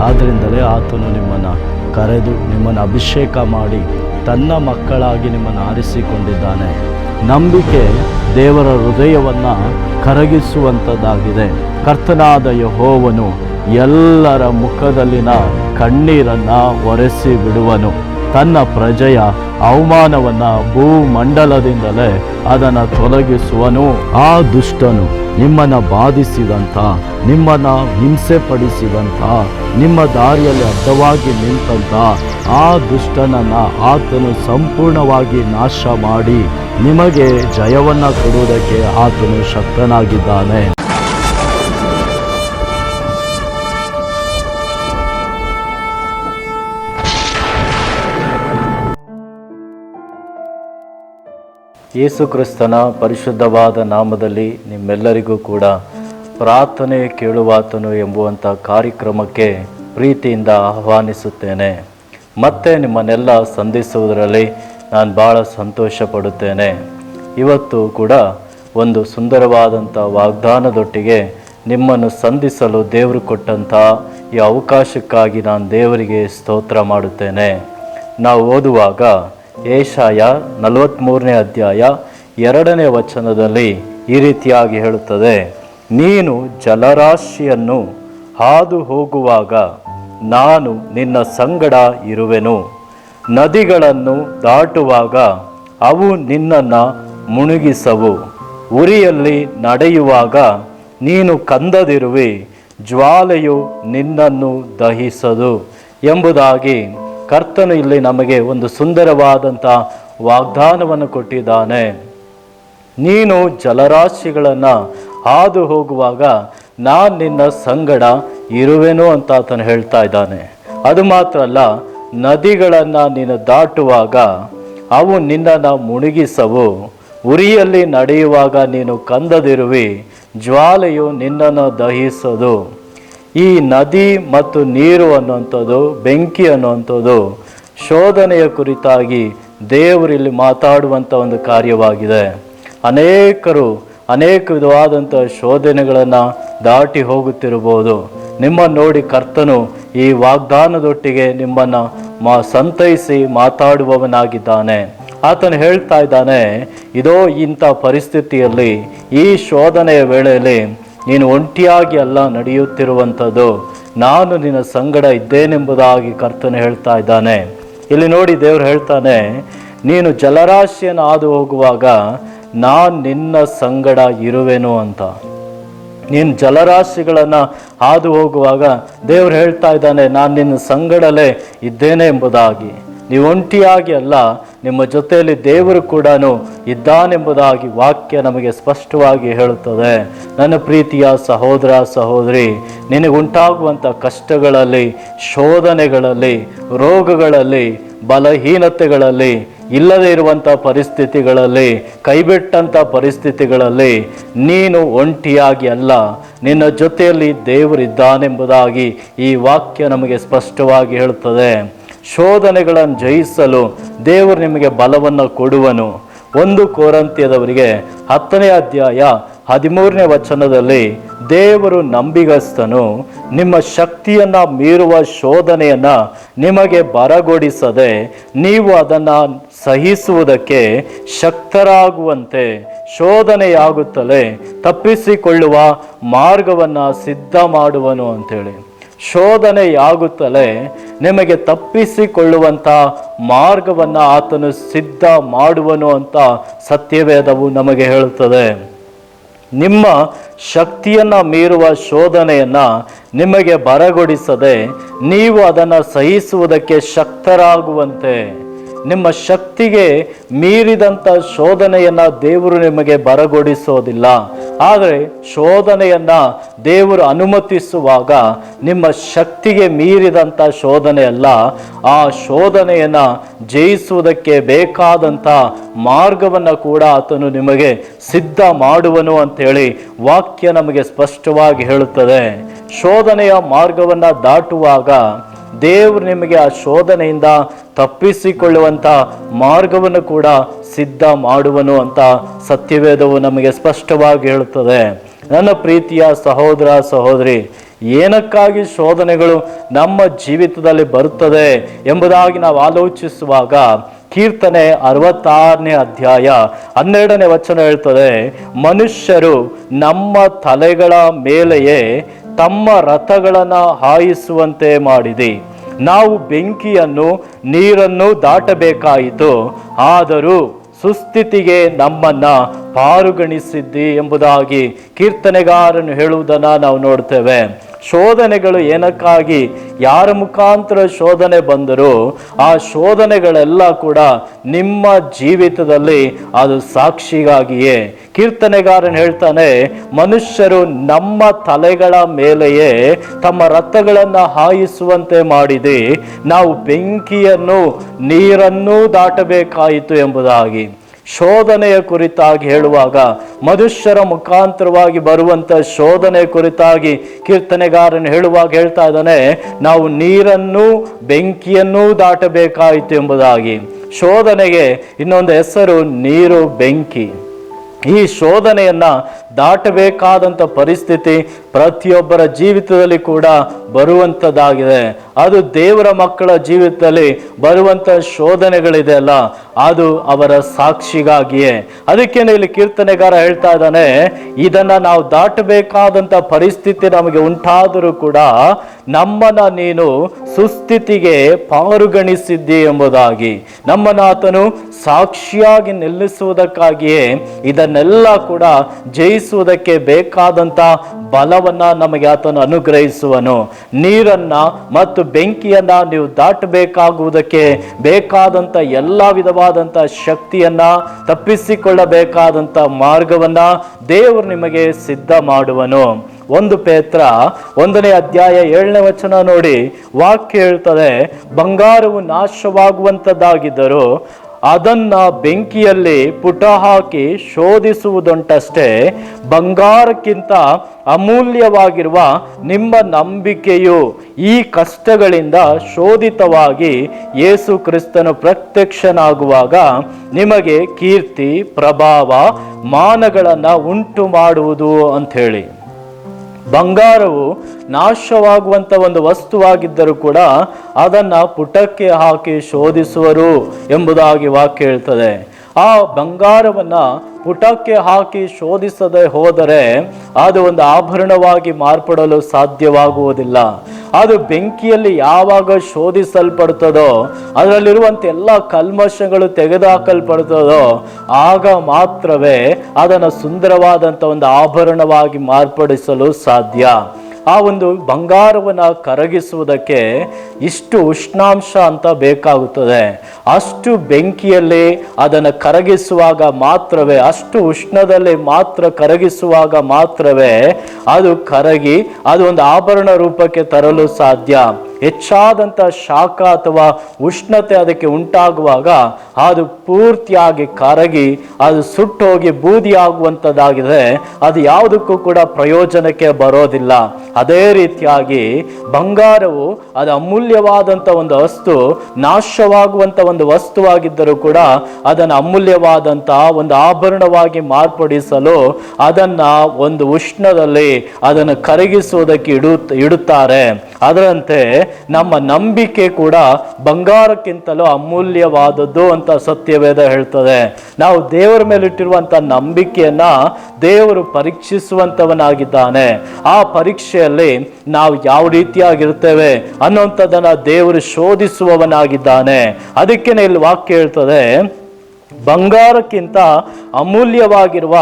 ಆದ್ದರಿಂದಲೇ ಆತನು ನಿಮ್ಮನ್ನು ಕರೆದು ನಿಮ್ಮನ್ನು ಅಭಿಷೇಕ ಮಾಡಿ ತನ್ನ ಮಕ್ಕಳಾಗಿ ನಿಮ್ಮನ್ನು ಆರಿಸಿಕೊಂಡಿದ್ದಾನೆ. ನಂಬಿಕೆ ದೇವರ ಹೃದಯವನ್ನು ಕರಗಿಸುವಂಥದ್ದಾಗಿದೆ. ಕರ್ತನಾದ ಯೆಹೋವನು ಎಲ್ಲರ ಮುಖದಲ್ಲಿನ ಕಣ್ಣೀರನ್ನು ಒರೆಸಿ ಬಿಡುವನು. ತನ್ನ ಪ್ರಜೆಯ ಅವಮಾನವನ್ನು ಭೂಮಂಡಲದಿಂದಲೇ ಅದನ್ನು ತೊಲಗಿಸುವನು. ಆ ದುಷ್ಟನು ನಿಮ್ಮನ್ನು ಬಾಧಿಸಿದಂಥ, ನಿಮ್ಮನ್ನು ಹಿಂಸೆ ಪಡಿಸಿದಂಥ, ನಿಮ್ಮ ದಾರಿಯಲ್ಲಿ ಅಡ್ಡವಾಗಿ ನಿಂತಂಥ ಆ ದುಷ್ಟನನ್ನು ಆತನು ಸಂಪೂರ್ಣವಾಗಿ ನಾಶ ಮಾಡಿ ನಿಮಗೆ ಜಯವನ್ನು ಕೊಡುವುದಕ್ಕೆ ಆತನು ಶಕ್ತನಾಗಿದ್ದಾನೆ. ಯೇಸು ಕ್ರಿಸ್ತನ ಪರಿಶುದ್ಧವಾದ ನಾಮದಲ್ಲಿ ನಿಮ್ಮೆಲ್ಲರಿಗೂ ಕೂಡ ಪ್ರಾರ್ಥನೆ ಕೇಳುವಾತನು ಎಂಬುವಂಥ ಕಾರ್ಯಕ್ರಮಕ್ಕೆ ಪ್ರೀತಿಯಿಂದ ಆಹ್ವಾನಿಸುತ್ತೇನೆ. ಮತ್ತೆ ನಿಮ್ಮನ್ನೆಲ್ಲ ಸಂಧಿಸುವುದರಲ್ಲಿ ನಾನು ಭಾಳ ಸಂತೋಷ ಪಡುತ್ತೇನೆ. ಇವತ್ತು ಕೂಡ ಒಂದು ಸುಂದರವಾದಂಥ ವಾಗ್ದಾನದೊಟ್ಟಿಗೆ ನಿಮ್ಮನ್ನು ಸಂಧಿಸಲು ದೇವರು ಕೊಟ್ಟಂಥ ಈ ಅವಕಾಶಕ್ಕಾಗಿ ನಾನು ದೇವರಿಗೆ ಸ್ತೋತ್ರ ಮಾಡುತ್ತೇನೆ. ನಾವು ಓದುವಾಗ ಯೆಶಾಯ 43ನೇ ಅಧ್ಯಾಯ 2ನೇ ವಚನದಲ್ಲಿ ಈ ರೀತಿಯಾಗಿ ಹೇಳುತ್ತದೆ, ನೀನು ಜಲರಾಶಿಯನ್ನು ಹಾದು ಹೋಗುವಾಗ ನಾನು ನಿನ್ನ ಸಂಗಡ ಇರುವೆನು, ನದಿಗಳನ್ನು ದಾಟುವಾಗ ಅವು ನಿನ್ನನ್ನು ಮುಳುಗಿಸವು, ಉರಿಯಲ್ಲಿ ನಡೆಯುವಾಗ ನೀನು ಕಂದದಿರುವಿ, ಜ್ವಾಲೆಯು ನಿನ್ನನ್ನು ದಹಿಸದು ಎಂಬುದಾಗಿ ಕರ್ತನು ಇಲ್ಲಿ ನಮಗೆ ಒಂದು ಸುಂದರವಾದಂಥ ವಾಗ್ದಾನವನ್ನು ಕೊಟ್ಟಿದ್ದಾನೆ. ನೀನು ಜಲರಾಶಿಗಳನ್ನು ಹಾದು ಹೋಗುವಾಗ ನಾನು ನಿನ್ನ ಸಂಗಡ ಇರುವೆನು ಅಂತ ಆತನು ಹೇಳ್ತಾ ಇದ್ದಾನೆ. ಅದು ಮಾತ್ರ ಅಲ್ಲ, ನದಿಗಳನ್ನು ನೀನು ದಾಟುವಾಗ ಅವು ನಿನ್ನನ್ನು ಮುಳುಗಿಸವು, ಉರಿಯಲ್ಲಿ ನಡೆಯುವಾಗ ನೀನು ಕಂದದಿರುವಿ, ಜ್ವಾಲೆಯು ನಿನ್ನನ್ನು ದಹಿಸದು. ಈ ನದಿ ಮತ್ತು ನೀರು ಅನ್ನುವಂಥದ್ದು, ಬೆಂಕಿ ಅನ್ನುವಂಥದ್ದು ಶೋಧನೆಯ ಕುರಿತಾಗಿ ದೇವರಲ್ಲಿ ಮಾತಾಡುವಂಥ ಒಂದು ಕಾರ್ಯವಾಗಿದೆ. ಅನೇಕರು ಅನೇಕ ವಿಧವಾದಂಥ ಶೋಧನೆಗಳನ್ನು ದಾಟಿ ಹೋಗುತ್ತಿರಬಹುದು. ನಿಮ್ಮನ್ನು ನೋಡಿ ಕರ್ತನು ಈ ವಾಗ್ದಾನದೊಟ್ಟಿಗೆ ನಿಮ್ಮನ್ನು ಸಂತೈಸಿ ಮಾತಾಡುವವನಾಗಿದ್ದಾನೆ. ಆತನು ಹೇಳ್ತಾ ಇದ್ದಾನೆ, ಇದೋ ಇಂಥ ಪರಿಸ್ಥಿತಿಯಲ್ಲಿ, ಈ ಶೋಧನೆಯ ವೇಳೆಯಲ್ಲಿ ನೀನು ಒಂಟಿಯಾಗಿ ಅಲ್ಲ ನಡೆಯುತ್ತಿರುವಂಥದ್ದು, ನಾನು ನಿನ್ನ ಸಂಗಡ ಇದ್ದೇನೆಂಬುದಾಗಿ ಕರ್ತನು ಹೇಳ್ತಾ ಇದ್ದಾನೆ. ಇಲ್ಲಿ ನೋಡಿ ದೇವರು ಹೇಳ್ತಾನೆ, ನೀನು ಜಲರಾಶಿಯನ್ನು ಹಾದು ಹೋಗುವಾಗ ನಾನು ನಿನ್ನ ಸಂಗಡ ಇರುವೆನು ಅಂತ. ನೀನು ಜಲರಾಶಿಗಳನ್ನು ಹಾದು ಹೋಗುವಾಗ ದೇವರು ಹೇಳ್ತಾ ಇದ್ದಾನೆ, ನಾನು ನಿನ್ನ ಸಂಗಡಲೇ ಇದ್ದೇನೆ ಎಂಬುದಾಗಿ. ನೀವು ಒಂಟಿಯಾಗಿ ಅಲ್ಲ, ನಿಮ್ಮ ಜೊತೆಯಲ್ಲಿ ದೇವರು ಕೂಡ ಇದ್ದಾನೆಂಬುದಾಗಿ ವಾಕ್ಯ ನಮಗೆ ಸ್ಪಷ್ಟವಾಗಿ ಹೇಳುತ್ತದೆ. ನನ್ನ ಪ್ರೀತಿಯ ಸಹೋದರ ಸಹೋದರಿ, ನಿನಗುಂಟಾಗುವಂಥ ಕಷ್ಟಗಳಲ್ಲಿ, ಶೋಧನೆಗಳಲ್ಲಿ, ರೋಗಗಳಲ್ಲಿ, ಬಲಹೀನತೆಗಳಲ್ಲಿ, ಇಲ್ಲದೇ ಇರುವಂಥ ಪರಿಸ್ಥಿತಿಗಳಲ್ಲಿ, ಕೈಬಿಟ್ಟಂಥ ಪರಿಸ್ಥಿತಿಗಳಲ್ಲಿ ನೀನು ಒಂಟಿಯಾಗಿ ಅಲ್ಲ, ನಿನ್ನ ಜೊತೆಯಲ್ಲಿ ದೇವರಿದ್ದಾನೆಂಬುದಾಗಿ ಈ ವಾಕ್ಯ ನಮಗೆ ಸ್ಪಷ್ಟವಾಗಿ ಹೇಳುತ್ತದೆ. ಶೋಧನೆಗಳನ್ನು ಜಯಿಸಲು ದೇವರು ನಿಮಗೆ ಬಲವನ್ನು ಕೊಡುವನು. 1 ಕೊರಿಂಥದವರಿಗೆ 10ನೇ ಅಧ್ಯಾಯ 13ನೇ ವಚನದಲ್ಲಿ ದೇವರು ನಂಬಿಗಸ್ತನು, ನಿಮ್ಮ ಶಕ್ತಿಯನ್ನು ಮೀರುವ ಶೋಧನೆಯನ್ನು ನಿಮಗೆ ಬರಗೊಡಿಸದೆ ನೀವು ಅದನ್ನು ಸಹಿಸುವುದಕ್ಕೆ ಶಕ್ತರಾಗುವಂತೆ ಶೋಧನೆಯಾಗುತ್ತಲೇ ತಪ್ಪಿಸಿಕೊಳ್ಳುವ ಮಾರ್ಗವನ್ನು ಸಿದ್ಧ ಮಾಡುವನು ಅಂತೇಳಿ. ಶೋಧನೆಯಾಗುತ್ತಲೇ ನಿಮಗೆ ತಪ್ಪಿಸಿಕೊಳ್ಳುವಂಥ ಮಾರ್ಗವನ್ನು ಆತನು ಸಿದ್ಧ ಮಾಡುವನು ಅಂತ ಸತ್ಯವೇದವು ನಮಗೆ ಹೇಳುತ್ತದೆ. ನಿಮ್ಮ ಶಕ್ತಿಯನ್ನು ಮೀರುವ ಶೋಧನೆಯನ್ನು ನಿಮಗೆ ಬರಗೊಡಿಸದೆ ನೀವು ಅದನ್ನು ಸಹಿಸುವುದಕ್ಕೆ ಶಕ್ತರಾಗುವಂತೆ. ನಿಮ್ಮ ಶಕ್ತಿಗೆ ಮೀರಿದಂಥ ಶೋಧನೆಯನ್ನು ದೇವರು ನಿಮಗೆ ಬರಗೊಡಿಸೋದಿಲ್ಲ. ಆದರೆ ಶೋಧನೆಯನ್ನು ದೇವರು ಅನುಮತಿಸುವಾಗ ನಿಮ್ಮ ಶಕ್ತಿಗೆ ಮೀರಿದಂಥ ಶೋಧನೆ ಅಲ್ಲ, ಆ ಶೋಧನೆಯನ್ನು ಜಯಿಸುವುದಕ್ಕೆ ಬೇಕಾದಂಥ ಮಾರ್ಗವನ್ನು ಕೂಡ ಆತನು ನಿಮಗೆ ಸಿದ್ಧ ಮಾಡುವನು ಅಂಥೇಳಿ ವಾಕ್ಯ ನಮಗೆ ಸ್ಪಷ್ಟವಾಗಿ ಹೇಳುತ್ತದೆ. ಶೋಧನೆಯ ಮಾರ್ಗವನ್ನು ದಾಟುವಾಗ ದೇವರು ನಿಮಗೆ ಆ ಶೋಧನೆಯಿಂದ ತಪ್ಪಿಸಿಕೊಳ್ಳುವಂಥ ಮಾರ್ಗವನ್ನು ಕೂಡ ಸಿದ್ಧ ಮಾಡುವನು ಅಂತ ಸತ್ಯವೇದವು ನಮಗೆ ಸ್ಪಷ್ಟವಾಗಿ ಹೇಳುತ್ತದೆ. ನನ್ನ ಪ್ರೀತಿಯ ಸಹೋದರ ಸಹೋದರಿ, ಏನಕ್ಕಾಗಿ ಶೋಧನೆಗಳು ನಮ್ಮ ಜೀವಿತದಲ್ಲಿ ಬರುತ್ತದೆ ಎಂಬುದಾಗಿ ನಾವು ಆಲೋಚಿಸುವಾಗ ಕೀರ್ತನೆ 66ನೇ ಅಧ್ಯಾಯ 12ನೇ ವಚನ ಹೇಳ್ತದೆ, ಮನುಷ್ಯರು ನಮ್ಮ ತಲೆಗಳ ಮೇಲೆಯೇ ತಮ್ಮ ರಥಗಳನ್ನು ಹಾಯಿಸುವಂತೆ ಮಾಡಿದೆ. ನಾವು ಬೆಂಕಿಯನ್ನು ನೀರನ್ನು ದಾಟಬೇಕಾಯಿತು, ಆದರೂ ಸುಸ್ಥಿತಿಗೆ ನಮ್ಮನ್ನ ಪಾರುಗಣಿಸಿದ್ದಿ ಎಂಬುದಾಗಿ ಕೀರ್ತನೆಗಾರನು ಹೇಳುವುದನ್ನು ನಾವು ನೋಡ್ತೇವೆ. ಶೋಧನೆಗಳು ಏನಕ್ಕಾಗಿ, ಯಾರ ಮುಖಾಂತರ ಶೋಧನೆ ಬಂದರೂ ಆ ಶೋಧನೆಗಳೆಲ್ಲ ಕೂಡ ನಿಮ್ಮ ಜೀವಿತದಲ್ಲಿ ಅದು ಸಾಕ್ಷಿಗಾಗಿಯೇ. ಕೀರ್ತನೆಗಾರನು ಹೇಳ್ತಾನೆ, ಮನುಷ್ಯರು ನಮ್ಮ ತಲೆಗಳ ಮೇಲೆಯೇ ತಮ್ಮ ರಥಗಳನ್ನು ಹಾಯಿಸುವಂತೆ ಮಾಡಿದೆ, ನಾವು ಬೆಂಕಿಯನ್ನು ನೀರನ್ನು ದಾಟಬೇಕಾಯಿತು ಎಂಬುದಾಗಿ. ಶೋಧನೆಯ ಕುರಿತಾಗಿ ಹೇಳುವಾಗ ಮನುಷ್ಯರ ಮುಖಾಂತರವಾಗಿ ಬರುವಂಥ ಶೋಧನೆ ಕುರಿತಾಗಿ ಕೀರ್ತನೆಗಾರನು ಹೇಳುವಾಗ ಹೇಳ್ತಾ ಇದ್ದಾನೆ, ನಾವು ನೀರನ್ನು ಬೆಂಕಿಯನ್ನೂ ದಾಟಬೇಕಾಯಿತು ಎಂಬುದಾಗಿ. ಶೋಧನೆಗೆ ಇನ್ನೊಂದು ಹೆಸರು ನೀರು, ಬೆಂಕಿ. ಈ ಶೋಧನೆಯನ್ನ ದಾಟಬೇಕಾದಂಥ ಪರಿಸ್ಥಿತಿ ಪ್ರತಿಯೊಬ್ಬರ ಜೀವಿತದಲ್ಲಿ ಕೂಡ ಬರುವಂಥದ್ದಾಗಿದೆ. ಅದು ದೇವರ ಮಕ್ಕಳ ಜೀವಿತದಲ್ಲಿ ಬರುವಂಥ ಶೋಧನೆಗಳಿದೆ ಅಲ್ಲ, ಅದು ಅವರ ಸಾಕ್ಷಿಗಾಗಿಯೇ. ಅದಕ್ಕೇನೆ ಇಲ್ಲಿ ಕೀರ್ತನೆಗಾರ ಹೇಳ್ತಾ ಇದ್ದಾನೆ, ಇದನ್ನ ನಾವು ದಾಟಬೇಕಾದಂಥ ಪರಿಸ್ಥಿತಿ ನಮಗೆ ಉಂಟಾದರೂ ಕೂಡ ನಮ್ಮನ್ನ ನೀನು ಸುಸ್ಥಿತಿಗೆ ಪಾರುಗಣಿಸಿದ್ದಿ ಎಂಬುದಾಗಿ. ನಮ್ಮನ್ನ ಆತನು ಸಾಕ್ಷಿಯಾಗಿ ನಿಲ್ಲಿಸುವುದಕ್ಕಾಗಿಯೇ ಇದನ್ನೆಲ್ಲ ಕೂಡ ಜಯಿಸುವುದಕ್ಕೆ ಬೇಕಾದಂಥ ಬಲವನ್ನ ನಮಗೆ ಆತನು ಅನುಗ್ರಹಿಸುವನು. ನೀರನ್ನ ಮತ್ತು ಬೆಂಕಿಯನ್ನ ನೀವು ದಾಟಬೇಕಾಗುವುದಕ್ಕೆ ಬೇಕಾದಂಥ ಎಲ್ಲ ವಿಧವಾದಂಥ ಶಕ್ತಿಯನ್ನ, ತಪ್ಪಿಸಿಕೊಳ್ಳಬೇಕಾದಂಥ ಮಾರ್ಗವನ್ನ ದೇವರು ನಿಮಗೆ ಸಿದ್ಧ ಮಾಡುವನು. 1 ಪೇತ್ರ 1ನೇ ಅಧ್ಯಾಯ 7ನೇ ವಚನ ನೋಡಿ, ವಾಕ್ಯ ಹೇಳ್ತದೆ, ಬಂಗಾರವು ನಾಶವಾಗುವಂಥದ್ದಾಗಿದ್ದರೂ ಅದನ್ನ ಬೆಂಕಿಯಲ್ಲಿ ಪುಟ ಹಾಕಿ ಶೋಧಿಸುವುದುಂಟಷ್ಟೇ, ಬಂಗಾರಕ್ಕಿಂತ ಅಮೂಲ್ಯವಾಗಿರುವ ನಿಮ್ಮ ನಂಬಿಕೆಯು ಈ ಕಷ್ಟಗಳಿಂದ ಶೋಧಿತವಾಗಿ ಯೇಸು ಕ್ರಿಸ್ತನು ಪ್ರತ್ಯಕ್ಷನಾಗುವಾಗ ನಿಮಗೆ ಕೀರ್ತಿ, ಪ್ರಭಾವ, ಮಾನಗಳನ್ನು ಉಂಟು ಮಾಡುವುದು ಅಂಥೇಳಿ. ಬಂಗಾರವು ನಾಶವಾಗುವಂಥ ಒಂದು ವಸ್ತುವಾಗಿದ್ದರೂ ಕೂಡ ಅದನ್ನು ಪುಟಕ್ಕೆ ಹಾಕಿ ಶೋಧಿಸುವರು ಎಂಬುದಾಗಿ ವಾಕ್ಯ ಹೇಳ್ತದೆ. ಆ ಬಂಗಾರವನ್ನು ಪುಟಕ್ಕೆ ಹಾಕಿ ಶೋಧಿಸದೆ ಹೋದರೆ ಅದು ಒಂದು ಆಭರಣವಾಗಿ ಮಾರ್ಪಡಲು ಸಾಧ್ಯವಾಗುವುದಿಲ್ಲ. ಅದು ಬೆಂಕಿಯಲ್ಲಿ ಯಾವಾಗ ಶೋಧಿಸಲ್ಪಡ್ತದೋ, ಅದರಲ್ಲಿರುವಂಥ ಎಲ್ಲ ಕಲ್ಮಶಗಳು ತೆಗೆದುಹಾಕಲ್ಪಡ್ತದೋ, ಆಗ ಮಾತ್ರವೇ ಅದನ್ನು ಸುಂದರವಾದಂಥ ಒಂದು ಆಭರಣವಾಗಿ ಮಾರ್ಪಡಿಸಲು ಸಾಧ್ಯ. ಆ ಒಂದು ಬಂಗಾರವನ್ನು ಕರಗಿಸುವುದಕ್ಕೆ ಇಷ್ಟು ಉಷ್ಣಾಂಶ ಅಂತ ಬೇಕಾಗುತ್ತದೆ. ಅಷ್ಟು ಬೆಂಕಿಯಲ್ಲಿ ಅದನ್ನು ಕರಗಿಸುವಾಗ ಮಾತ್ರವೇ, ಅಷ್ಟು ಉಷ್ಣದಲ್ಲಿ ಮಾತ್ರ ಕರಗಿಸುವಾಗ ಮಾತ್ರವೇ ಅದು ಕರಗಿ ಅದು ಒಂದು ಆಭರಣ ರೂಪಕ್ಕೆ ತರಲು ಸಾಧ್ಯ. ಹೆಚ್ಚಾದಂಥ ಶಾಖ ಅಥವಾ ಉಷ್ಣತೆ ಅದಕ್ಕೆ ಉಂಟಾಗುವಾಗ ಅದು ಪೂರ್ತಿಯಾಗಿ ಕರಗಿ ಅದು ಸುಟ್ಟೋಗಿ ಬೂದಿ ಆಗುವಂಥದ್ದಾಗಿದೆ. ಅದು ಯಾವುದಕ್ಕೂ ಕೂಡ ಪ್ರಯೋಜನಕ್ಕೆ ಬರೋದಿಲ್ಲ. ಅದೇ ರೀತಿಯಾಗಿ ಬಂಗಾರವು ಅದು ಅಮೂಲ್ಯವಾದಂಥ ಒಂದು ವಸ್ತು, ನಾಶವಾಗುವಂಥ ಒಂದು ವಸ್ತುವಾಗಿದ್ದರೂ ಕೂಡ ಅದನ್ನು ಅಮೂಲ್ಯವಾದಂಥ ಒಂದು ಆಭರಣವಾಗಿ ಮಾರ್ಪಡಿಸಲು ಅದನ್ನು ಒಂದು ಉಷ್ಣದಲ್ಲಿ ಅದನ್ನು ಕರಗಿಸುವುದಕ್ಕೆ ಇಡುತ್ತಾರೆ. ಅದರಂತೆ ನಮ್ಮ ನಂಬಿಕೆ ಕೂಡ ಬಂಗಾರಕ್ಕಿಂತಲೂ ಅಮೂಲ್ಯವಾದದ್ದು ಅಂತ ಸತ್ಯವೇದ ಹೇಳ್ತದೆ. ನಾವು ದೇವರ ಮೇಲೆ ಇಟ್ಟಿರುವಂಥ ನಂಬಿಕೆಯನ್ನ ದೇವರು ಪರೀಕ್ಷಿಸುವಂಥವನಾಗಿದ್ದಾನೆ. ಆ ಪರೀಕ್ಷೆಯಲ್ಲಿ ನಾವು ಯಾವ ರೀತಿಯಾಗಿರ್ತೇವೆ ಅನ್ನುವಂಥದ್ದನ್ನು ದೇವರು ಶೋಧಿಸುವವನಾಗಿದ್ದಾನೆ. ಅದಕ್ಕೇನೆ ಇಲ್ಲಿ ವಾಕ್ಯ ಹೇಳ್ತದೆ, ಬಂಗಾರಕ್ಕಿಂತ ಅಮೂಲ್ಯವಾಗಿರುವ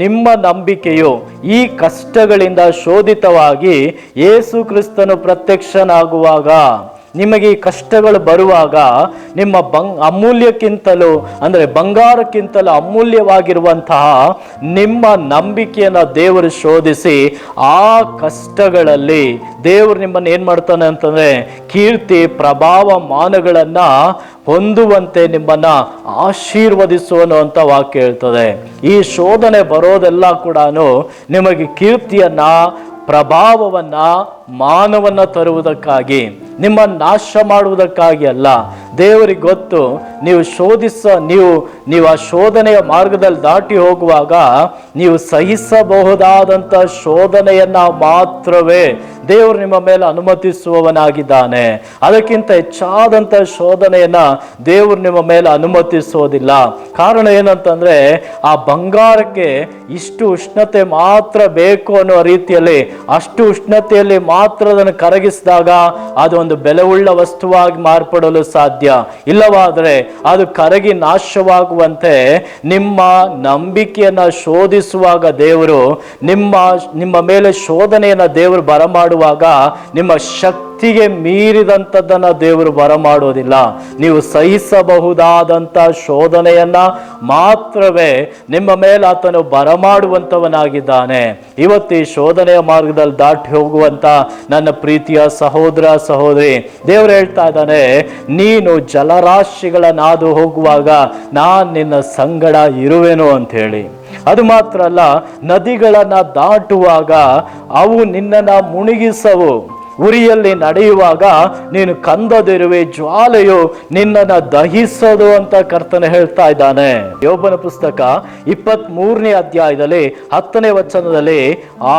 ನಿಮ್ಮ ನಂಬಿಕೆಯು ಈ ಕಷ್ಟಗಳಿಂದ ಶೋಧಿತವಾಗಿ ಯೇಸು ಕ್ರಿಸ್ತನು ಪ್ರತ್ಯಕ್ಷನಾಗುವಾಗ, ನಿಮಗೆ ಈ ಕಷ್ಟಗಳು ಬರುವಾಗ ನಿಮ್ಮ ಅಮೂಲ್ಯಕ್ಕಿಂತಲೂ ಅಂದರೆ ಬಂಗಾರಕ್ಕಿಂತಲೂ ಅಮೂಲ್ಯವಾಗಿರುವಂತಹ ನಿಮ್ಮ ನಂಬಿಕೆಯನ್ನು ದೇವರು ಶೋಧಿಸಿ ಆ ಕಷ್ಟಗಳಲ್ಲಿ ದೇವರು ನಿಮ್ಮನ್ನು ಏನು ಮಾಡ್ತಾನೆ ಅಂತಂದರೆ ಕೀರ್ತಿ, ಪ್ರಭಾವ, ಮಾನಗಳನ್ನು ಹೊಂದುವಂತೆ ನಿಮ್ಮನ್ನು ಆಶೀರ್ವದಿಸುವನು ಅಂತ ವಾಕ್ಯ ಹೇಳ್ತದೆ. ಈ ಶೋಧನೆ ಬರೋದೆಲ್ಲ ಕೂಡ ನಿಮಗೆ ಕೀರ್ತಿಯನ್ನ, ಪ್ರಭಾವವನ್ನ, ಮಾನವನ್ನ ತರುವುದಕ್ಕಾಗಿ, ನಿಮ್ಮ ನಾಶ ಮಾಡುವುದಕ್ಕಾಗಿ ಅಲ್ಲ. ದೇವರಿಗೆ ಗೊತ್ತು, ನೀವು ಆ ಶೋಧನೆಯ ಮಾರ್ಗದಲ್ಲಿ ದಾಟಿ ಹೋಗುವಾಗ ನೀವು ಸಹಿಸಬಹುದಾದಂಥ ಶೋಧನೆಯನ್ನ ಮಾತ್ರವೇ ದೇವರು ನಿಮ್ಮ ಮೇಲೆ ಅನುಮತಿಸುವವನಾಗಿದ್ದಾನೆ. ಅದಕ್ಕಿಂತ ಹೆಚ್ಚಾದಂಥ ಶೋಧನೆಯನ್ನ ದೇವರು ನಿಮ್ಮ ಮೇಲೆ ಅನುಮತಿಸೋದಿಲ್ಲ. ಕಾರಣ ಏನಂತಂದ್ರೆ ಆ ಬಂಗಾರಕ್ಕೆ ಇಷ್ಟು ಉಷ್ಣತೆ ಮಾತ್ರ ಬೇಕು ಅನ್ನೋ ರೀತಿಯಲ್ಲಿ, ಅಷ್ಟು ಉಷ್ಣತೆಯಲ್ಲಿ ಮಾತ್ರ ಅದನ್ನು ಕರಗಿಸಿದಾಗ ಅದು ಒಂದು ಬೆಲೆಯುಳ್ಳ ವಸ್ತುವಾಗಿ ಮಾರ್ಪಡಲು ಸಾಧ್ಯ. ಇಲ್ಲವಾದರೆ ಅದು ಕರಗಿ ನಾಶವಾಗುವಂತೆ ನಿಮ್ಮ ನಂಬಿಕೆಯನ್ನ ಶೋಧಿಸುವಾಗ ದೇವರು ನಿಮ್ಮ ಮೇಲೆ ಶೋಧನೆಯನ್ನ ದೇವರು ಬರಮಾಡುವಾಗ ನಿಮ್ಮ ಶಕ್ತಿಗೆ ಮೀರಿದಂಥದ್ದನ್ನ ದೇವರು ಬರಮಾಡೋದಿಲ್ಲ. ನೀವು ಸಹಿಸಬಹುದಾದಂಥ ಶೋಧನೆಯನ್ನ ಮಾತ್ರವೇ ನಿಮ್ಮ ಮೇಲೆ ಆತನು ಬರಮಾಡುವಂಥವನಾಗಿದ್ದಾನೆ. ಇವತ್ತು ಈ ಶೋಧನೆಯ ಮಾರ್ಗದಲ್ಲಿ ದಾಟಿ ಹೋಗುವಂತ ನನ್ನ ಪ್ರೀತಿಯ ಸಹೋದರ ಸಹೋದರಿ, ದೇವರು ಹೇಳ್ತಾ ಇದ್ದಾನೆ, ನೀನು ಜಲರಾಶಿಗಳ ನಾದು ಹೋಗುವಾಗ ನಾನು ನಿನ್ನ ಸಂಗಡ ಇರುವೆನು ಅಂತ ಹೇಳಿ. ಅದು ಮಾತ್ರ ಅಲ್ಲ, ನದಿಗಳನ್ನ ದಾಟುವಾಗ ಅವು ನಿನ್ನನ್ನು ಮುಳುಗಿಸವು. ಉರಿಯಲ್ಲಿ ನಡೆಯುವಾಗ ನೀನು ಕಂದದಿರುವೆ, ಜ್ವಾಲೆಯು ನಿನ್ನನ್ನು ದಹಿಸದು ಅಂತ ಕರ್ತನೆ ಹೇಳ್ತಾ ಇದ್ದಾನೆ. ಯೋಬನ ಪುಸ್ತಕ 23ನೇ ಅಧ್ಯಾಯದಲ್ಲಿ 10ನೇ ವಚನದಲ್ಲಿ,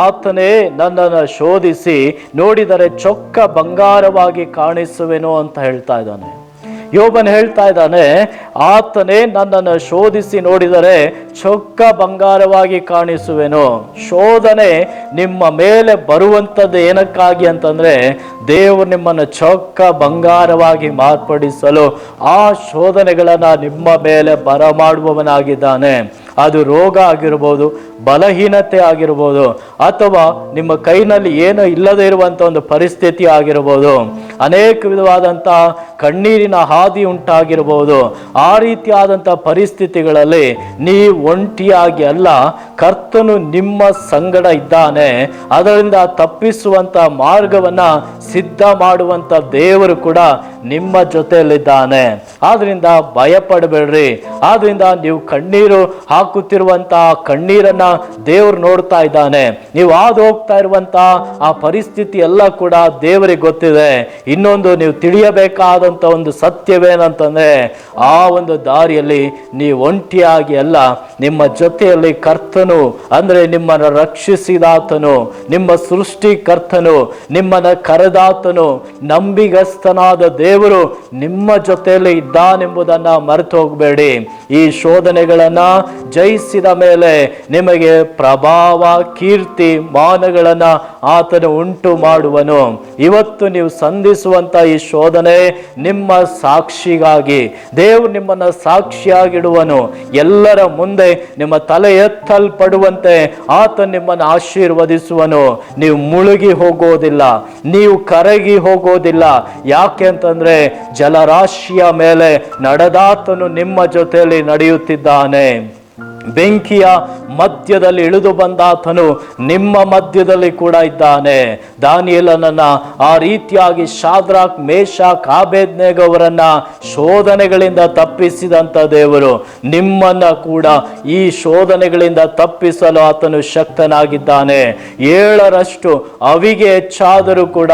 ಆತನೇ ನನ್ನನ್ನು ಶೋಧಿಸಿ ನೋಡಿದರೆ ಚೊಕ್ಕ ಬಂಗಾರವಾಗಿ ಕಾಣಿಸುವೆನು ಅಂತ ಹೇಳ್ತಾ ಇದ್ದಾನೆ. ಯೋಬನ್ ಹೇಳ್ತಾ ಇದ್ದಾನೆ, ಆತನೇ ನನ್ನನ್ನು ಶೋಧಿಸಿ ನೋಡಿದರೆ ಚೊಕ್ಕ ಬಂಗಾರವಾಗಿ ಕಾಣಿಸುವೆನು. ಶೋಧನೆ ನಿಮ್ಮ ಮೇಲೆ ಬರುವಂಥದ್ದು ಏನಕ್ಕಾಗಿ ಅಂತಂದ್ರೆ ದೇವರು ನಿಮ್ಮನ್ನು ಚೊಕ್ಕ ಬಂಗಾರವಾಗಿ ಮಾರ್ಪಡಿಸಲು ಆ ಶೋಧನೆಗಳನ್ನ ನಿಮ್ಮ ಮೇಲೆ ಬರಮಾಡುವವನಾಗಿದ್ದಾನೆ. ಅದು ರೋಗ ಆಗಿರ್ಬೋದು, ಬಲಹೀನತೆ ಆಗಿರ್ಬೋದು, ಅಥವಾ ನಿಮ್ಮ ಕೈನಲ್ಲಿ ಏನೋ ಇಲ್ಲದೆ ಇರುವಂಥ ಒಂದು ಪರಿಸ್ಥಿತಿ ಆಗಿರ್ಬೋದು, ಅನೇಕ ವಿಧವಾದಂಥ ಕಣ್ಣೀರಿನ ಹಾದಿ ಉಂಟಾಗಿರ್ಬೋದು. ಆ ರೀತಿಯಾದಂಥ ಪರಿಸ್ಥಿತಿಗಳಲ್ಲಿ ನೀವು ಒಂಟಿಯಾಗಿ ಅಲ್ಲ, ಕರ್ತನು ನಿಮ್ಮ ಸಂಗಡ ಇದ್ದಾನೆ. ಅದರಿಂದ ತಪ್ಪಿಸುವಂಥ ಮಾರ್ಗವನ್ನ ಸಿದ್ಧ ಮಾಡುವಂಥ ದೇವರು ಕೂಡ ನಿಮ್ಮ ಜೊತೆಯಲ್ಲಿದ್ದಾನೆ. ಆದ್ರಿಂದ ಭಯಪಡಬೇಡ್ರಿ. ಆದ್ರಿಂದ ನೀವು ಕಣ್ಣೀರು ಹಾಕುತ್ತಿರುವಂತ ಕಣ್ಣೀರನ್ನ ದೇವರು ನೋಡ್ತಾ ಇದ್ದಾನೆ. ನೀವು ಹಾದು ಹೋಗ್ತಾ ಇರುವಂತ ಆ ಪರಿಸ್ಥಿತಿ ಎಲ್ಲ ಕೂಡ ದೇವರಿಗೆ ಗೊತ್ತಿದೆ. ಇನ್ನೊಂದು ನೀವು ತಿಳಿಯಬೇಕಾದಂತ ಒಂದು ಸತ್ಯವೇನಂತಂದ್ರೆ, ಆ ಒಂದು ದಾರಿಯಲ್ಲಿ ನೀವು ಒಂಟಿಯಾಗಿ ಅಲ್ಲ, ನಿಮ್ಮ ಜೊತೆಯಲ್ಲಿ ಕರ್ತನು ಅಂದ್ರೆ ನಿಮ್ಮನ್ನು ರಕ್ಷಿಸಿದಾತನು, ನಿಮ್ಮ ಸೃಷ್ಟಿಕರ್ತನು, ನಿಮ್ಮನ್ನು ಕರೆದಾತನು, ನಂಬಿಗಸ್ತನಾದ ದೇವರು ನಿಮ್ಮ ಜೊತೆಯಲ್ಲಿ ಇದ್ದಾನೆಂಬುದನ್ನ ಮರೆತು ಹೋಗಬೇಡಿ. ಈ ಶೋಧನೆಗಳನ್ನ ಜಯಿಸಿದ ಮೇಲೆ ನಿಮಗೆ ಪ್ರಭಾವ, ಕೀರ್ತಿ, ಮಾನಗಳನ್ನ ಆತನು ಉಂಟು ಮಾಡುವನು. ಇವತ್ತು ನೀವು ಸಂಧಿಸುವಂತ ಈ ಶೋಧನೆ ನಿಮ್ಮ ಸಾಕ್ಷಿಗಾಗಿ ದೇವರು ನಿಮ್ಮನ್ನ ಸಾಕ್ಷಿಯಾಗಿಡುವನು. ಎಲ್ಲರ ಮುಂದೆ ನಿಮ್ಮ ತಲೆ ಎತ್ತಲ್ಪಡುವಂತೆ ಆತ ನಿಮ್ಮನ್ನು ಆಶೀರ್ವದಿಸುವನು. ನೀವು ಮುಳುಗಿ ಹೋಗೋದಿಲ್ಲ, ನೀವು ಕರಗಿ ಹೋಗೋದಿಲ್ಲ. ಯಾಕೆ ಅಂತಂದ್ರೆ ಜಲರಾಶಿಯ ಮೇಲೆ ನಡೆದಾತನು ನಿಮ್ಮ ಜೊತೆಯಲ್ಲಿ ನಡೆಯುತ್ತಿದ್ದಾನೆ. ಬೆಂಕಿಯ ಮಧ್ಯದಲ್ಲಿ ಇಳಿದು ಬಂದಾತನು ನಿಮ್ಮ ಮಧ್ಯದಲ್ಲಿ ಕೂಡ ಇದ್ದಾನೆ. ದಾನಿಯೇಲನನ್ನ ಆ ರೀತಿಯಾಗಿ ಶಾದ್ರಾಕ್, ಮೇಷಾಕ್, ಆಬೇದ್ನೆಗೋ ಅವರನ್ನ ಶೋಧನೆಗಳಿಂದ ತಪ್ಪಿಸಿದಂತ ದೇವರು ನಿಮ್ಮನ್ನ ಕೂಡ ಈ ಶೋಧನೆಗಳಿಂದ ತಪ್ಪಿಸಲು ಆತನು ಶಕ್ತನಾಗಿದ್ದಾನೆ. 7ರಷ್ಟು ಅವಿಗೆ ಹೆಚ್ಚಾದರೂ ಕೂಡ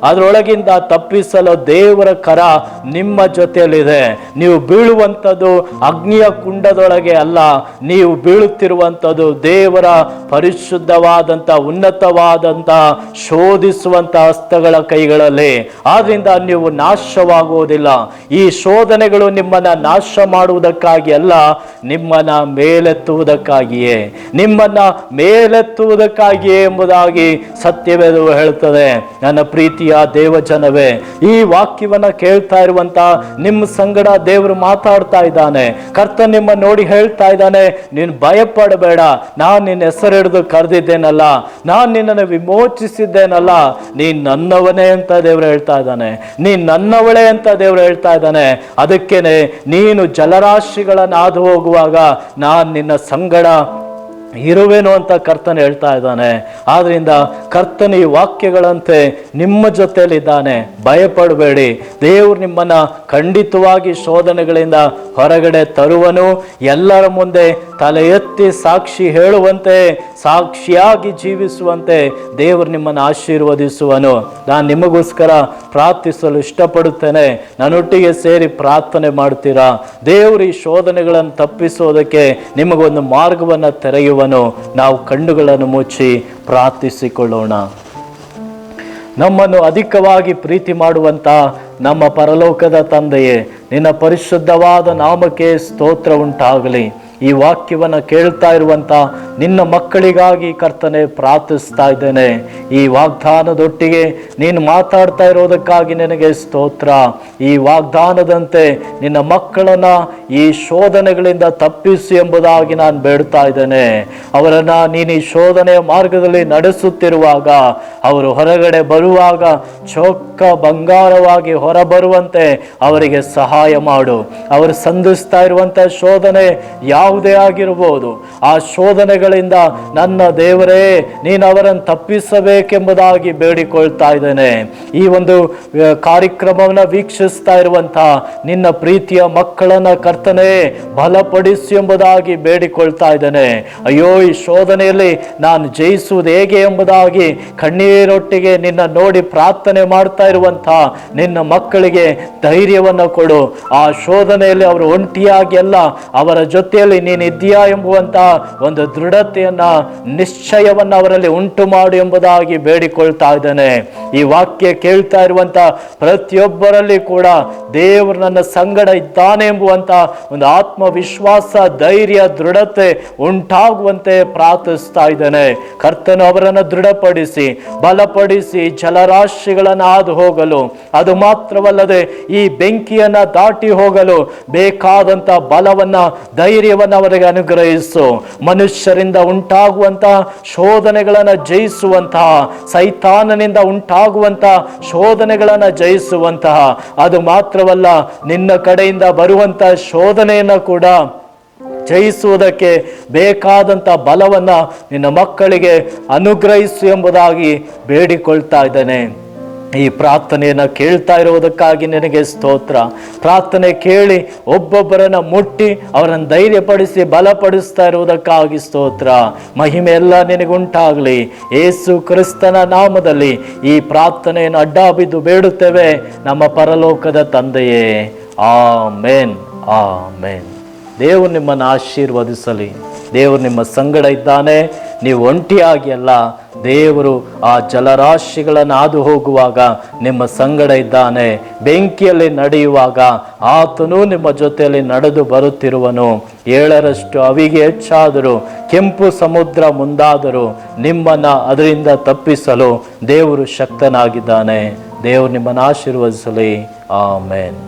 ಅದರೊಳಗಿಂದ ತಪ್ಪಿಸಲು ದೇವರ ಕರ ನಿಮ್ಮ ಜೊತೆಯಲ್ಲಿದೆ. ನೀವು ಬೀಳುವಂಥದ್ದು ಅಗ್ನಿಯ ಕುಂಡದೊಳಗೆ ಅಲ್ಲ, ನೀವು ಬೀಳುತ್ತಿರುವಂಥದ್ದು ದೇವರ ಪರಿಶುದ್ಧವಾದಂಥ ಉನ್ನತವಾದಂಥ ಶೋಧಿಸುವಂಥ ಹಸ್ತಗಳ ಕೈಗಳಲ್ಲಿ. ಆದ್ರಿಂದ ನೀವು ನಾಶವಾಗುವುದಿಲ್ಲ. ಈ ಶೋಧನೆಗಳು ನಿಮ್ಮನ್ನ ನಾಶ ಮಾಡುವುದಕ್ಕಾಗಿ ಅಲ್ಲ, ನಿಮ್ಮನ್ನ ಮೇಲೆತ್ತುವುದಕ್ಕಾಗಿಯೇ, ನಿಮ್ಮನ್ನ ಮೇಲೆತ್ತುವುದಕ್ಕಾಗಿಯೇ ಎಂಬುದಾಗಿ ಸತ್ಯವೇದವು ಹೇಳುತ್ತದೆ. ನನ್ನ ಪ್ರೀತಿಯ ದೇವಜನವೇ, ಈ ವಾಕ್ಯವನ್ನ ಕೇಳ್ತಾ ಇರುವಂತ ನಿಮ್ಮ ಸಂಗಡ ದೇವರು ಮಾತಾಡ್ತಾ ಇದ್ದಾನೆ. ಕರ್ತ ನಿಮ್ಮ ನೋಡಿ ಹೇಳ್ತಾ ಇದ್ದಾನೆ, ನೀನು ಭಯಪಡಬೇಡ, ನಾನು ನಿನ್ನ ಹೆಸರು ಹಿಡಿದು ಕರೆದಿದ್ದೇನಲ್ಲ, ನಾನು ನಿನ್ನನ್ನು ವಿಮೋಚಿಸಿದ್ದೇನಲ್ಲ, ನೀನ್ ನನ್ನವನೇ ಅಂತ ದೇವರು ಹೇಳ್ತಾ ಇದ್ದಾನೆ, ನೀನ್ ನನ್ನವಳೇ ಅಂತ ದೇವರು ಹೇಳ್ತಾ ಇದ್ದಾನೆ. ಅದಕ್ಕೇನೆ ನೀನು ಜಲರಾಶಿಗಳನ್ನು ಹಾದು ಹೋಗುವಾಗ ನಾನು ನಿನ್ನ ಸಂಗಡ ಇರುವೆನು ಅಂತ ಕರ್ತನ ಹೇಳ್ತಾ ಇದ್ದಾನೆ. ಆದ್ರಿಂದ ಕರ್ತನ ಈ ವಾಕ್ಯಗಳಂತೆ ನಿಮ್ಮ ಜೊತೆಯಲ್ಲಿದ್ದಾನೆ. ಭಯಪಡಬೇಡಿ. ದೇವರು ನಿಮ್ಮನ್ನ ಖಂಡಿತವಾಗಿ ಶೋಧನೆಗಳಿಂದ ಹೊರಗಡೆ ತರುವನು. ಎಲ್ಲರ ಮುಂದೆ ತಲೆ ಎತ್ತಿ ಸಾಕ್ಷಿ ಹೇಳುವಂತೆ, ಸಾಕ್ಷಿಯಾಗಿ ಜೀವಿಸುವಂತೆ ದೇವರು ನಿಮ್ಮನ್ನು ಆಶೀರ್ವದಿಸುವನು. ನಾನು ನಿಮಗೋಸ್ಕರ ಪ್ರಾರ್ಥಿಸಲು ಇಷ್ಟಪಡುತ್ತೇನೆ. ನನ್ನೊಟ್ಟಿಗೆ ಸೇರಿ ಪ್ರಾರ್ಥನೆ ಮಾಡ್ತೀರಾ? ದೇವರು ಈ ಶೋಧನೆಗಳನ್ನು ತಪ್ಪಿಸೋದಕ್ಕೆ ನಿಮಗೊಂದು ಮಾರ್ಗವನ್ನು ತೆರೆಯುವನು. ನಾವು ಕಣ್ಣುಗಳನ್ನು ಮುಚ್ಚಿ ಪ್ರಾರ್ಥಿಸಿಕೊಳ್ಳೋಣ. ನಮ್ಮನ್ನು ಅಧಿಕವಾಗಿ ಪ್ರೀತಿ ಮಾಡುವಂತ ನಮ್ಮ ಪರಲೋಕದ ತಂದೆಯೇ, ನಿನ್ನ ಪರಿಶುದ್ಧವಾದ ನಾಮಕ್ಕೆ ಸ್ತೋತ್ರ ಉಂಟಾಗಲಿ. ಈ ವಾಕ್ಯವನ್ನು ಕೇಳ್ತಾ ಇರುವಂತ ನಿನ್ನ ಮಕ್ಕಳಿಗಾಗಿ ಕರ್ತನೆ ಪ್ರಾರ್ಥಿಸ್ತಾ ಇದ್ದೇನೆ. ಈ ವಾಗ್ದಾನದೊಟ್ಟಿಗೆ ನೀನು ಮಾತಾಡ್ತಾ ಇರೋದಕ್ಕಾಗಿ ನಿನಗೆ ಸ್ತೋತ್ರ. ಈ ವಾಗ್ದಾನದಂತೆ ನಿನ್ನ ಮಕ್ಕಳನ್ನ ಈ ಶೋಧನೆಗಳಿಂದ ತಪ್ಪಿಸಿ ಎಂಬುದಾಗಿ ನಾನು ಬೇಡ್ತಾ ಇದ್ದೇನೆ. ಅವರನ್ನ ನೀನು ಈ ಶೋಧನೆಯ ಮಾರ್ಗದಲ್ಲಿ ನಡೆಸುತ್ತಿರುವಾಗ, ಅವರು ಹೊರಗಡೆ ಬರುವಾಗ ಚೊಕ್ಕ ಬಂಗಾರವಾಗಿ ಹೊರಬರುವಂತೆ ಅವರಿಗೆ ಸಹಾಯ ಮಾಡು. ಅವರು ಸಂಧಿಸ್ತಾ ಇರುವಂತ ಶೋಧನೆ ಯಾವುದೇ ಆಗಿರಬಹುದು, ಆ ಶೋಧನೆಗಳಿಂದ ನನ್ನ ದೇವರೇ ನೀನು ಅವರನ್ನು ತಪ್ಪಿಸಬೇಕೆಂಬುದಾಗಿ ಬೇಡಿಕೊಳ್ತಾ ಇದ್ದೇನೆ. ಈ ಒಂದು ಕಾರ್ಯಕ್ರಮವನ್ನು ವೀಕ್ಷಿಸ್ತಾ ಇರುವಂತ ನಿನ್ನ ಪ್ರೀತಿಯ ಮಕ್ಕಳನ್ನ ಕರ್ತನೆ ಬಲಪಡಿಸಿ ಎಂಬುದಾಗಿ ಬೇಡಿಕೊಳ್ತಾ ಇದ್ದೇನೆ. ಅಯ್ಯೋ, ಈ ಶೋಧನೆಯಲ್ಲಿ ನಾನು ಜಯಿಸುವುದು ಹೇಗೆ ಎಂಬುದಾಗಿ ಕಣ್ಣೀರೊಟ್ಟಿಗೆ ನಿನ್ನ ನೋಡಿ ಪ್ರಾರ್ಥನೆ ಮಾಡ್ತಾ ಇರುವಂತ ನಿನ್ನ ಮಕ್ಕಳಿಗೆ ಧೈರ್ಯವನ್ನು ಕೊಡು. ಆ ಶೋಧನೆಯಲ್ಲಿ ಅವರು ಒಂಟಿಯಾಗಿ ಅಲ್ಲ, ಅವರ ಜೊತೆಯಲ್ಲಿ ನೀನು ಇದ್ದೀಯಾ ಎಂಬುವಂತ ಒಂದು ದೃಢತೆಯನ್ನ, ನಿಶ್ಚಯವನ್ನ ಅವರಲ್ಲಿ ಉಂಟು ಮಾಡು ಎಂಬುದಾಗಿ ಬೇಡಿಕೊಳ್ತಾ ಇದ್ದೇನೆ. ಈ ವಾಕ್ಯ ಕೇಳ್ತಾ ಇರುವಂತ ಪ್ರತಿಯೊಬ್ಬರಲ್ಲಿ ಕೂಡ ದೇವರು ನನ್ನ ಸಂಗಡ ಇದ್ದಾನೆ ಎಂಬುವಂತ ಒಂದು ಆತ್ಮವಿಶ್ವಾಸ, ಧೈರ್ಯ, ದೃಢತೆ ಉಂಟಾಗುವಂತೆ ಪ್ರಾರ್ಥಿಸ್ತಾ ಇದ್ದೇನೆ. ಕರ್ತನು ಅವರನ್ನು ದೃಢಪಡಿಸಿ ಬಲಪಡಿಸಿ ಜಲರಾಶಿಗಳನ್ನು ಹಾದು ಹೋಗಲು, ಅದು ಮಾತ್ರವಲ್ಲದೆ ಈ ಬೆಂಕಿಯನ್ನ ದಾಟಿ ಹೋಗಲು ಬೇಕಾದಂತ ಬಲವನ್ನ, ಧೈರ್ಯವನ್ನ ಅವರಿಗೆ ಅನುಗ್ರಹಿಸು. ಮನುಷ್ಯರಿಂದ ಉಂಟಾಗುವಂತಹ ಶೋಧನೆಗಳನ್ನು ಜಯಿಸುವಂತಹ, ಸೈತಾನನಿಂದ ಉಂಟಾಗುವಂತಹ ಶೋಧನೆಗಳನ್ನು ಜಯಿಸುವಂತಹ, ಅದು ಮಾತ್ರವಲ್ಲ ನಿನ್ನ ಕಡೆಯಿಂದ ಬರುವಂತಹ ಶೋಧನೆಯನ್ನು ಕೂಡ ಜಯಿಸುವುದಕ್ಕೆ ಬೇಕಾದಂಥ ಬಲವನ್ನ ನಿನ್ನ ಮಕ್ಕಳಿಗೆ ಅನುಗ್ರಹಿಸು ಎಂಬುದಾಗಿ ಬೇಡಿಕೊಳ್ತಾ ಇದ್ದೇನೆ. ಈ ಪ್ರಾರ್ಥನೆಯನ್ನು ಕೇಳ್ತಾ ಇರುವುದಕ್ಕಾಗಿ ನಿನಗೆ ಸ್ತೋತ್ರ. ಪ್ರಾರ್ಥನೆ ಕೇಳಿ ಒಬ್ಬೊಬ್ಬರನ್ನ ಮುಟ್ಟಿ ಅವರನ್ನು ಧೈರ್ಯಪಡಿಸಿ ಬಲಪಡಿಸ್ತಾ ಇರುವುದಕ್ಕಾಗಿ ಸ್ತೋತ್ರ. ಮಹಿಮೆ ಎಲ್ಲ ನಿನಗುಂಟಾಗಲಿ. ಯೇಸು ಕ್ರಿಸ್ತನ ನಾಮದಲ್ಲಿ ಈ ಪ್ರಾರ್ಥನೆಯನ್ನು ಅಡ್ಡಬಿದ್ದು ಬೇಡುತ್ತೇವೆ ನಮ್ಮ ಪರಲೋಕದ ತಂದೆಯೇ. ಆಮೇನ್, ಆಮೇನ್. ದೇವರು ನಿಮ್ಮನ್ನು ಆಶೀರ್ವದಿಸಲಿ. ದೇವರು ನಿಮ್ಮ ಸಂಗಡ ಇದ್ದಾನೆ. ನೀವು ಒಂಟಿಯಾಗಿ ಅಲ್ಲ, ದೇವರು ಆ ಜಲರಾಶಿಗಳನ್ನು ಹಾದು ಹೋಗುವಾಗ ನಿಮ್ಮ ಸಂಗಡ ಇದ್ದಾನೆ. ಬೆಂಕಿಯಲ್ಲಿ ನಡೆಯುವಾಗ ಆತನು ನಿಮ್ಮ ಜೊತೆಯಲ್ಲಿ ನಡೆದು ಬರುತ್ತಿರುವನು. 7ರಷ್ಟು ಅವಿಗೆ ಹೆಚ್ಚಾದರೂ ಕೆಂಪು ಸಮುದ್ರ ಮುಂದಾದರೂ ನಿಮ್ಮನ್ನು ಅದರಿಂದ ತಪ್ಪಿಸಲು ದೇವರು ಶಕ್ತನಾಗಿದ್ದಾನೆ. ದೇವರು ನಿಮ್ಮನ್ನು ಆಶೀರ್ವದಿಸಲಿ. ಆಮೇನ್.